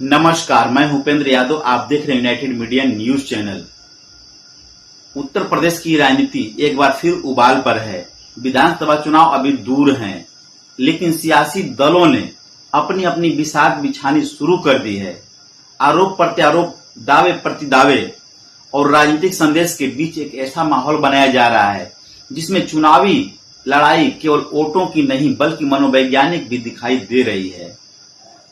नमस्कार, मैं भूपेंद्र यादव। आप देख रहे हैं United media news channel. Uttar Pradesh की राजनीति एक बार फिर उबाल पर है। विधानसभा चुनाव अभी दूर हैं, लेकिन सियासी दलों ने अपनी अपनी बिसात बिछानी शुरू कर दी है। आरोप प्रत्यारोप, दावे प्रतिदावे और राजनीतिक संदेश के बीच एक ऐसा माहौल बनाया जा रहा है जिसमें चुनावी लड़ाई केवल वोटों की नहीं बल्कि मनोवैज्ञानिक भी दिखाई दे रही है।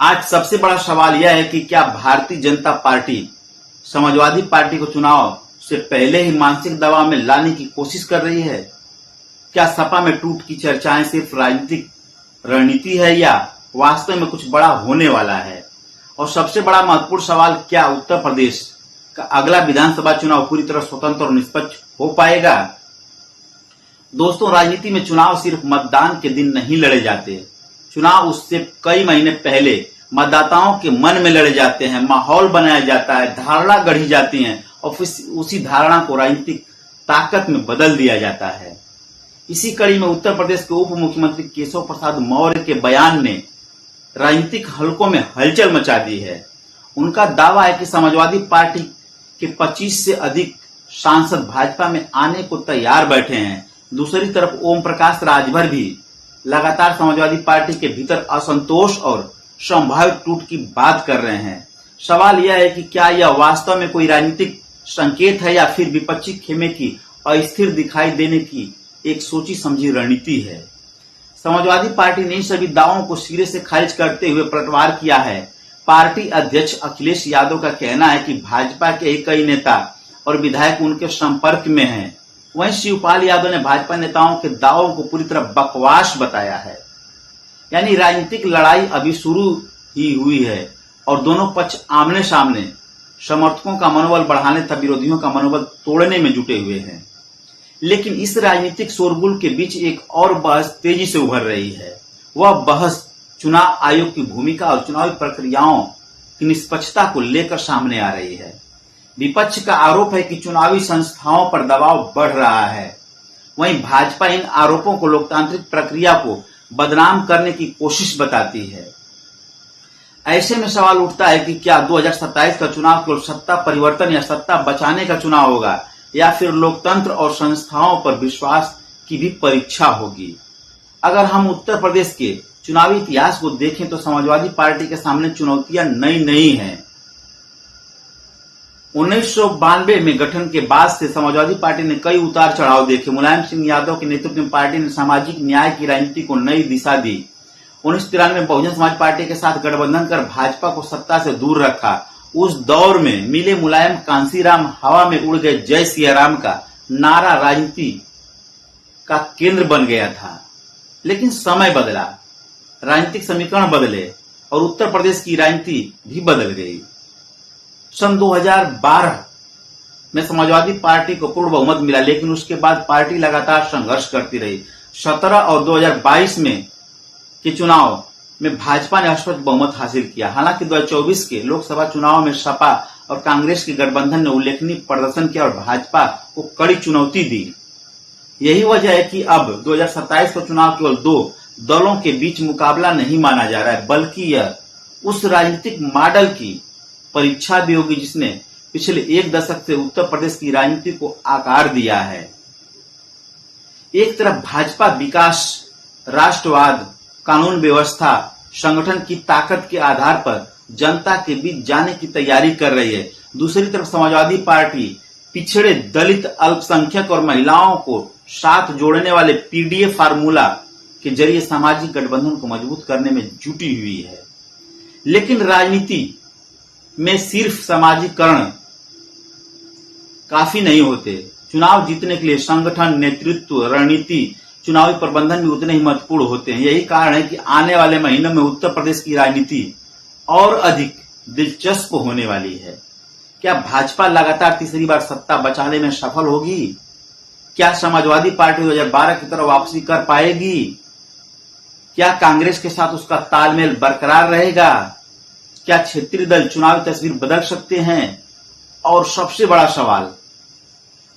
आज सबसे बड़ा सवाल यह है कि क्या भारतीय जनता पार्टी समाजवादी पार्टी को चुनाव से पहले ही मानसिक दबाव में लाने की कोशिश कर रही है? क्या सपा में टूट की चर्चाएं सिर्फ राजनीतिक रणनीति है या वास्तव में कुछ बड़ा होने वाला है? और सबसे बड़ा महत्वपूर्ण सवाल, क्या उत्तर प्रदेश का अगला विधानसभा चुनाव पूरी तरह स्वतंत्र और निष्पक्ष हो पाएगा? दोस्तों, राजनीति में चुनाव सिर्फ मतदान के दिन नहीं लड़े जाते। चुनाव उससे कई महीने पहले मतदाताओं के मन में लड़े जाते हैं। माहौल बनाया जाता है, धारणा गढ़ी जाती है और फिर उसी धारणा को राजनीतिक ताकत में बदल दिया जाता है। इसी कड़ी में उत्तर प्रदेश के उप मुख्यमंत्री केशव प्रसाद मौर्य के बयान ने राजनीतिक हलकों में हलचल मचा दी है। उनका दावा है कि समाजवादी पार्टी के 25 से अधिक सांसद भाजपा में आने को तैयार बैठे हैं। दूसरी तरफ ओम प्रकाश राजभर भी लगातार समाजवादी पार्टी के भीतर असंतोष और संभावित टूट की बात कर रहे हैं। सवाल यह है कि क्या यह वास्तव में कोई राजनीतिक संकेत है या फिर विपक्षी खेमे की अस्थिर दिखाई देने की एक सोची समझी रणनीति है। समाजवादी पार्टी ने सभी दावों को सिरे से खारिज करते हुए पलटवार किया है। पार्टी अध्यक्ष अखिलेश यादव का कहना है कि भाजपा के कई नेता और विधायक उनके संपर्क में हैं। वहीं शिवपाल यादव ने भाजपा नेताओं के दावों को पूरी तरह बकवास बताया है। यानी राजनीतिक लड़ाई अभी शुरू ही हुई है और दोनों पक्ष आमने सामने समर्थकों का मनोबल बढ़ाने तथा विरोधियों का मनोबल तोड़ने में जुटे हुए हैं। लेकिन इस राजनीतिक शोरगुल के बीच एक और बहस तेजी से उभर रही है। वह बहस चुनाव आयोग की भूमिका और चुनावी प्रक्रियाओं की निष्पक्षता को लेकर सामने आ रही है। विपक्ष का आरोप है कि चुनावी संस्थाओं पर दबाव बढ़ रहा है। वहीं भाजपा इन आरोपों को लोकतांत्रिक प्रक्रिया को बदनाम करने की कोशिश बताती है। ऐसे में सवाल उठता है कि क्या 2027 का चुनाव केवल सत्ता परिवर्तन या सत्ता बचाने का चुनाव होगा या फिर लोकतंत्र और संस्थाओं पर विश्वास की भी परीक्षा होगी? अगर हम उत्तर प्रदेश के चुनावी इतिहास को देखें तो समाजवादी पार्टी के सामने चुनौतियां नई नहीं हैं। 1992 में गठन के बाद से समाजवादी पार्टी ने कई उतार चढ़ाव देखे। मुलायम सिंह यादव के नेतृत्व में पार्टी ने सामाजिक न्याय की राजनीति को नई दिशा दी। 1993 में बहुजन समाज पार्टी के साथ गठबंधन कर भाजपा को सत्ता से दूर रखा। उस दौर में मिले मुलायम कांसीराम हवा में उड़ गए जय सिया राम का नारा राजनीति का केंद्र बन गया था। लेकिन समय बदला, राजनीतिक समीकरण बदले और उत्तर प्रदेश की राजनीति भी बदल गई। सन 2012 में समाजवादी पार्टी को पूर्ण बहुमत मिला, लेकिन उसके बाद पार्टी लगातार संघर्ष करती रही। 17 और 2022 में के चुनाव में भाजपा ने स्पष्ट बहुमत हासिल किया। हालांकि 2024 के लोकसभा चुनाव में सपा और कांग्रेस के गठबंधन ने उल्लेखनीय प्रदर्शन किया और भाजपा को कड़ी चुनौती दी। यही वजह है कि अब 2027 का चुनाव केवल दो दलों के बीच मुकाबला नहीं माना जा रहा है, बल्कि यह उस राजनीतिक मॉडल की परीक्षा भी होगी जिसने पिछले एक दशक से उत्तर प्रदेश की राजनीति को आकार दिया है। एक तरफ भाजपा विकास, राष्ट्रवाद, कानून व्यवस्था, संगठन की ताकत के आधार पर जनता के बीच जाने की तैयारी कर रही है। दूसरी तरफ समाजवादी पार्टी पिछड़े, दलित, अल्पसंख्यक और महिलाओं को साथ जोड़ने वाले पीडीए फार्मूला के जरिए सामाजिक गठबंधन को मजबूत करने में जुटी हुई है। लेकिन राजनीति में सिर्फ सामाजिकरण काफी नहीं होते। चुनाव जीतने के लिए संगठन, नेतृत्व, रणनीति, चुनावी प्रबंधन भी उतने ही महत्वपूर्ण होते हैं। यही कारण है कि आने वाले महीनों में उत्तर प्रदेश की राजनीति और अधिक दिलचस्प होने वाली है। क्या भाजपा लगातार तीसरी बार सत्ता बचाने में सफल होगी? क्या समाजवादी पार्टी 2012 की तरह वापसी कर पाएगी? क्या कांग्रेस के साथ उसका तालमेल बरकरार रहेगा? क्या क्षेत्रीय दल चुनावी तस्वीर बदल सकते हैं? और सबसे बड़ा सवाल,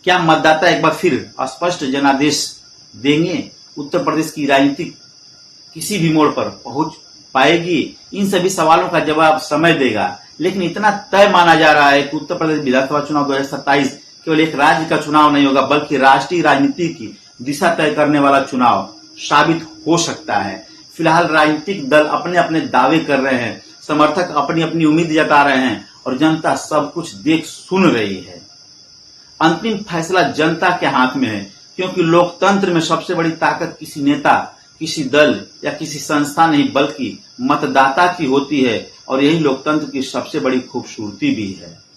क्या मतदाता एक बार फिर स्पष्ट जनादेश देंगे? उत्तर प्रदेश की राजनीति किसी भी मोड़ पर पहुंच पाएगी, इन सभी सवालों का जवाब समय देगा। लेकिन इतना तय माना जा रहा है कि उत्तर प्रदेश विधानसभा चुनाव 2027 केवल एक राज्य का चुनाव नहीं होगा, बल्कि राष्ट्रीय राजनीति की दिशा तय करने वाला चुनाव साबित हो सकता है। फिलहाल राजनीतिक दल अपने अपने दावे कर रहे हैं, समर्थक अपनी अपनी उम्मीद जता रहे हैं और जनता सब कुछ देख सुन रही है। अंतिम फैसला जनता के हाथ में है, क्योंकि लोकतंत्र में सबसे बड़ी ताकत किसी नेता, किसी दल या किसी संस्था नहीं, बल्कि मतदाता की होती है और यही लोकतंत्र की सबसे बड़ी खूबसूरती भी है।